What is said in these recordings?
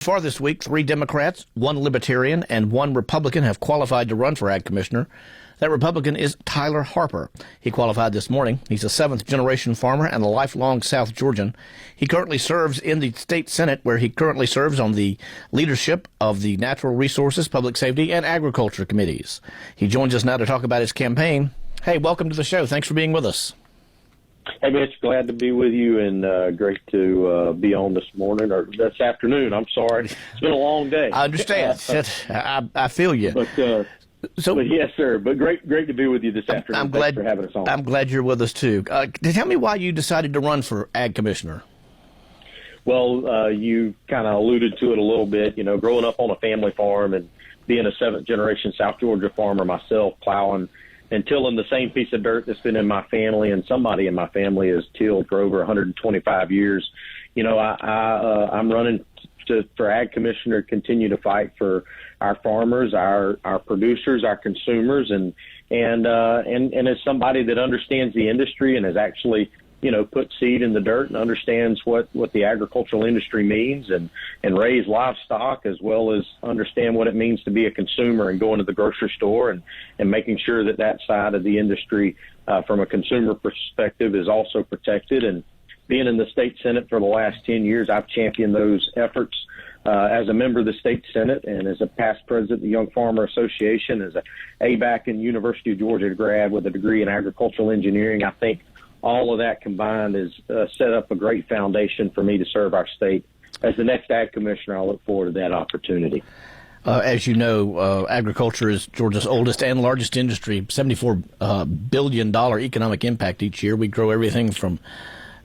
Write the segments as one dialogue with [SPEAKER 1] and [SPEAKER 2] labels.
[SPEAKER 1] Far this week, 3 Democrats, 1 Libertarian, and 1 Republican have qualified to run for Ag Commissioner. That Republican is Tyler Harper. He qualified this morning. He's a 7th-generation farmer and a lifelong South Georgian. He currently serves in the state Senate, where he currently serves on the leadership of the Natural Resources, Public Safety, and Agriculture committees. He joins us now to talk about his campaign. Hey, welcome to the show. Thanks for being with us.
[SPEAKER 2] Hey, Mitch, glad to be with you, and great to be on this morning, or this afternoon. I'm sorry. It's been a long day.
[SPEAKER 1] I understand. I feel you.
[SPEAKER 2] But yes, sir. But great to be with you this afternoon. Thanks for having us on.
[SPEAKER 1] I'm glad you're with us, too. Tell me why you decided to run for Ag Commissioner.
[SPEAKER 2] Well, you kind of alluded to it a little bit. You know, growing up on a family farm and being a 7th-generation South Georgia farmer myself, plowing and tilling the same piece of dirt that's been in my family, and somebody in my family has tilled for over 125 years. You know, I'm running for Ag Commissioner, continue to fight for our farmers, our producers, our consumers, and as somebody that understands the industry and has actually, you know, put seed in the dirt and understands what the agricultural industry means, and raise livestock, as well as understand what it means to be a consumer and going to the grocery store and making sure that side of the industry from a consumer perspective is also protected. And being in the state Senate for the last 10 years, I've championed those efforts as a member of the state Senate and as a past president of the Young Farmer Association, as a ABAC and University of Georgia grad with a degree in agricultural engineering. I think all of that combined has set up a great foundation for me to serve our state. As the next Ag Commissioner, I look forward to that opportunity.
[SPEAKER 1] As you know, agriculture is Georgia's oldest and largest industry, $74 billion economic impact each year. We grow everything from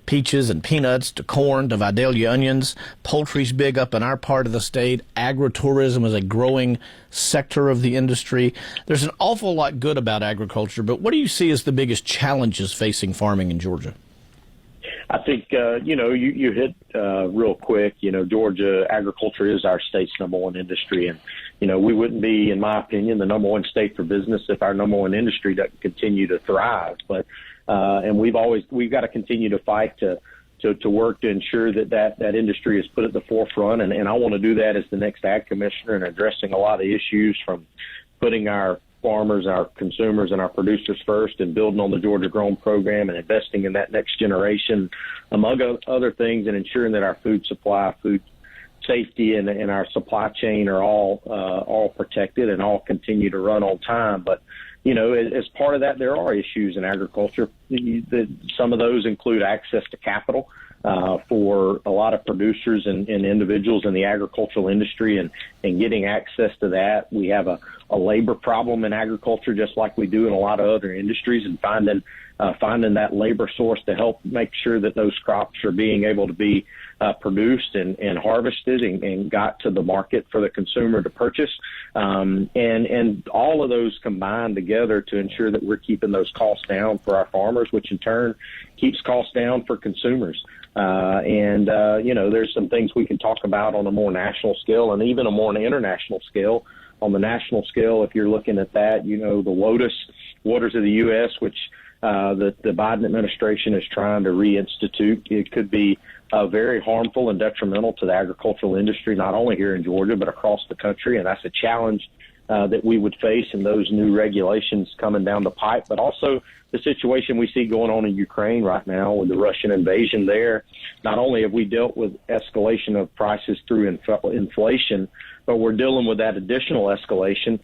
[SPEAKER 1] peaches and peanuts to corn to Vidalia onions. Poultry's big up in our part of the state. Agritourism is a growing sector of the industry. There's an awful lot good about agriculture, but what do you see as the biggest challenges facing farming in Georgia?
[SPEAKER 2] I think, you hit real quick. You know, Georgia agriculture is our state's #1 industry. And, you know, we wouldn't be, in my opinion, the #1 state for business if our #1 industry doesn't continue to thrive. But and we've got to continue to fight to work to ensure that industry is put at the forefront. And I want to do that as the next Ag Commissioner, and addressing a lot of issues, from putting our farmers, our consumers, and our producers first, and building on the Georgia Grown program and investing in that next generation, among other things, and ensuring that our food supply, food safety, and our supply chain are all protected and all continue to run on time. But you know, as part of that, there are issues in agriculture. Some of those include access to capital for a lot of producers and individuals in the agricultural industry, and getting access to that. We have a labor problem in agriculture, just like we do in a lot of other industries, and finding that labor source to help make sure that those crops are being able to be produced and harvested and got to the market for the consumer to purchase. And all of those combine together to ensure that we're keeping those costs down for our farmers, which in turn keeps costs down for consumers. There's some things we can talk about on a more national scale, and even a more international scale. On the national scale, if you're looking at that, you know, the WOTUS, Waters of the U.S., which the Biden administration is trying to reinstitute, it could be very harmful and detrimental to the agricultural industry, not only here in Georgia, but across the country. And that's a challenge that we would face in those new regulations coming down the pipe, but also the situation we see going on in Ukraine right now with the Russian invasion there. Not only have we dealt with escalation of prices through inflation, but we're dealing with that additional escalation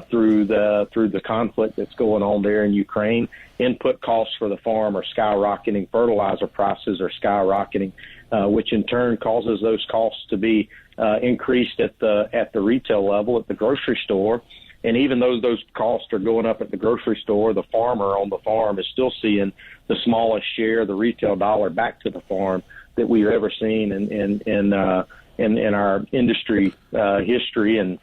[SPEAKER 2] through the conflict that's going on there in Ukraine. Input costs for the farm are skyrocketing. Fertilizer prices are skyrocketing, which in turn causes those costs to be increased at the retail level at the grocery store. And even though those costs are going up at the grocery store, the farmer on the farm is still seeing the smallest share of the retail dollar back to the farm that we've ever seen in our industry history. And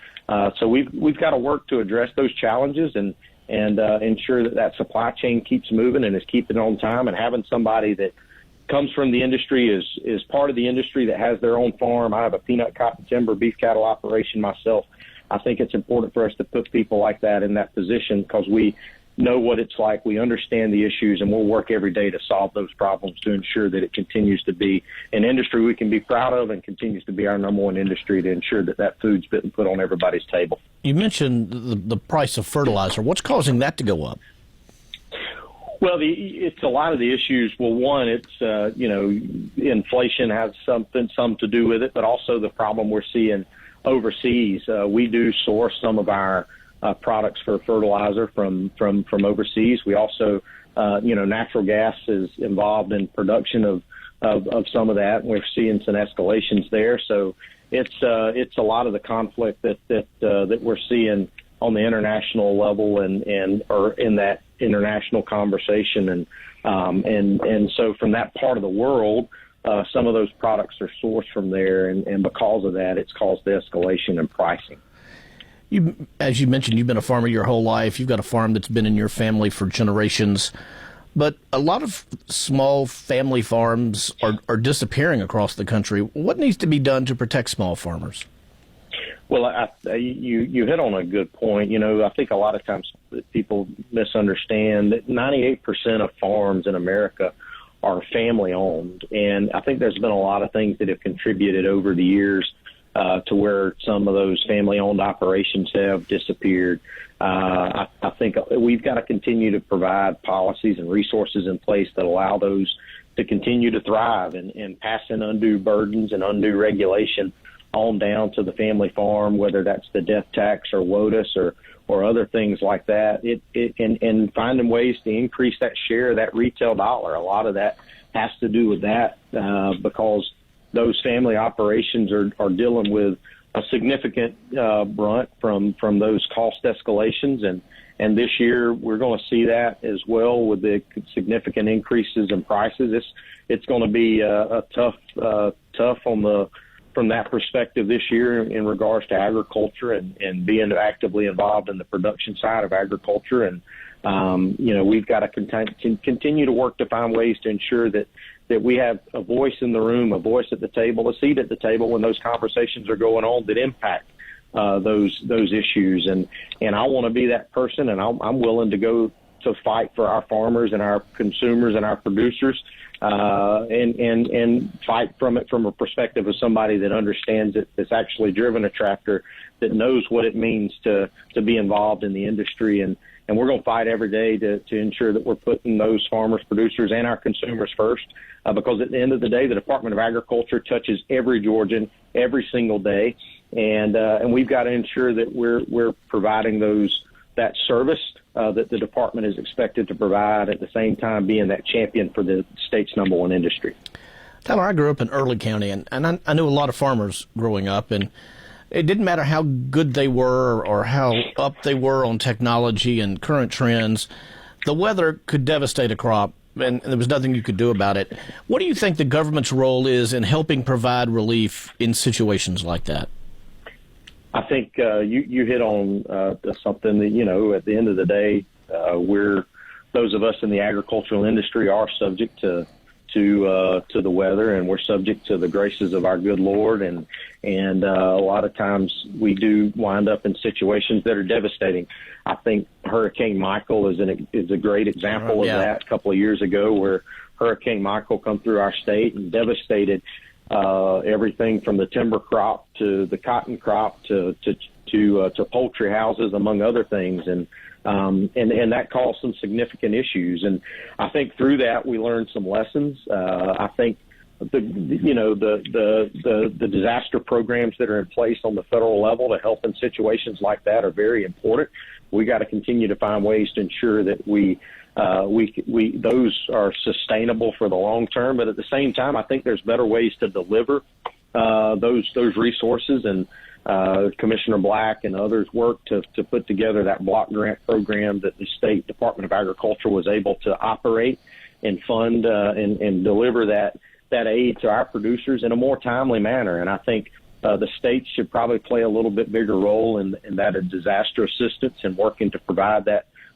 [SPEAKER 2] so we've got to work to address those challenges and ensure that supply chain keeps moving and is keeping on time, and having somebody that comes from the industry, is part of the industry, that has their own farm. I have a peanut, cotton, timber, beef cattle operation myself. I think it's important for us to put people like that in that position, because we know what it's like. We understand the issues, and we'll work every day to solve those problems to ensure that it continues to be an industry we can be proud of and continues to be our number one industry to ensure that that food's been put on everybody's table. You
[SPEAKER 1] mentioned the price of fertilizer. What's causing that to go up?
[SPEAKER 2] Well, it's a lot of the issues. Well, one, it's, inflation has some to do with it, but also the problem we're seeing overseas. We do source some of our products for fertilizer from overseas. We also, natural gas is involved in production of some of that, and we're seeing some escalations there. So it's a lot of the conflict that we're seeing on the international level or in that international conversation, and so from that part of the world, some of those products are sourced from there, and because of that, it's caused the escalation in pricing. As you mentioned, you've been a farmer your whole life. You've got a farm that's been in your family for generations. But a lot of small family farms are disappearing across the country. What needs to be done to protect small farmers? Well, you hit on a good point. I think a lot of times people misunderstand that 98% of farms in America are family-owned. And I think there's been a lot of things that have contributed over the years to where some of those family-owned operations have disappeared. I think we've got to continue to provide policies and resources in place that allow those to continue to thrive and passing undue burdens and undue regulation on down to the family farm, whether that's the death tax or WOTUS or other things like that, and finding ways to increase that share of that retail dollar. A lot of that has to do with that because those family operations are dealing with a significant brunt from those cost escalations. And this year we're going to see that as well with the significant increases in prices. It's going to be a tough from that perspective this year in regards to agriculture and being actively involved in the production side of agriculture. And, we've got to continue to work to find ways to ensure that we have a voice in the room, a voice at the table, a seat at the table when those conversations are going on that impact those issues. And I want to be that person, and I'm willing to go to fight for our farmers and our consumers and our producers, and fight from it from a perspective of somebody that understands it, that's actually driven a tractor, that knows what it means to be involved in the industry. And we're going to fight every day to ensure that we're putting those farmers, producers, and our consumers first, because at the end of the day, the Department of Agriculture touches every Georgian every single day, and we've got to ensure that we're providing that service that the department is expected to provide, at the same time being that champion for the state's number one industry. Tyler, I grew up in Early County, and I knew a lot of farmers growing up, and it didn't matter how good they were or how up they were on technology and current trends. The weather could devastate a crop, and there was nothing you could do about it. What do you think the government's role is in helping provide relief in situations like that? I think you hit on something that, at the end of the day, those of us in the agricultural industry are subject to the weather, and we're subject to the graces of our good Lord, and a lot of times we do wind up in situations that are devastating. I think Hurricane Michael is a great example of that a couple of years ago, where Hurricane Michael come through our state and devastated everything from the timber crop to the cotton crop to poultry houses, among other things, and that caused some significant issues. And I think through that we learned some lessons. I think the disaster programs that are in place on the federal level to help in situations like that are very important. We got to continue to find ways to ensure that we those are sustainable for the long term. But at the same time, I think there's better ways to deliver those resources. And Commissioner Black and others worked to put together that block grant program that the State Department of Agriculture was able to operate and fund and deliver that aid to our producers in a more timely manner. And I think the states should probably play a little bit bigger role in that of disaster assistance and working to provide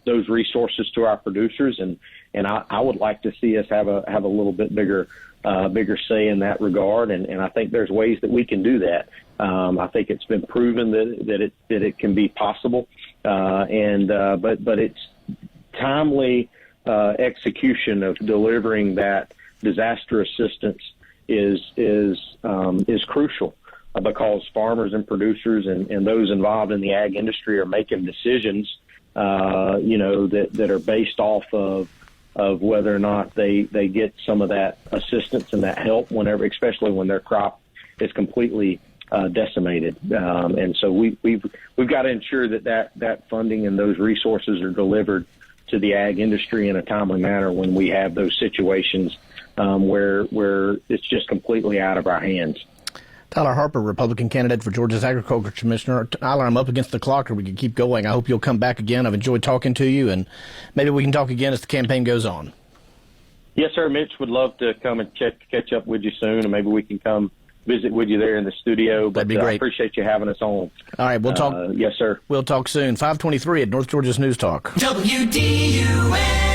[SPEAKER 2] those resources to our producers. And I would like to see us have a little bit bigger say in that regard. And I think there's ways that we can do that. I think it's been proven that it can be possible. But it's timely execution of delivering that disaster assistance is crucial, because farmers and producers and those involved in the ag industry are making decisions, that are based off of whether or not they get some of that assistance and that help whenever, especially when their crop is completely decimated. And so we've got to ensure that funding and those resources are delivered to the ag industry in a timely manner when we have those situations where it's just completely out of our hands.
[SPEAKER 1] Tyler Harper, Republican candidate for Georgia's Agriculture Commissioner. Tyler, I'm up against the clock, or we can keep going. I hope you'll come back again. I've enjoyed talking to you, and maybe we can talk again as the campaign goes on.
[SPEAKER 2] Yes, sir. Mitch would love to come and catch up with you soon, and maybe we can come visit with you there in the studio. But
[SPEAKER 1] that'd be great.
[SPEAKER 2] I appreciate you having us on.
[SPEAKER 1] All right, we'll talk.
[SPEAKER 2] Yes, sir.
[SPEAKER 1] We'll talk soon. 523 at North Georgia's News Talk.
[SPEAKER 3] WDUN.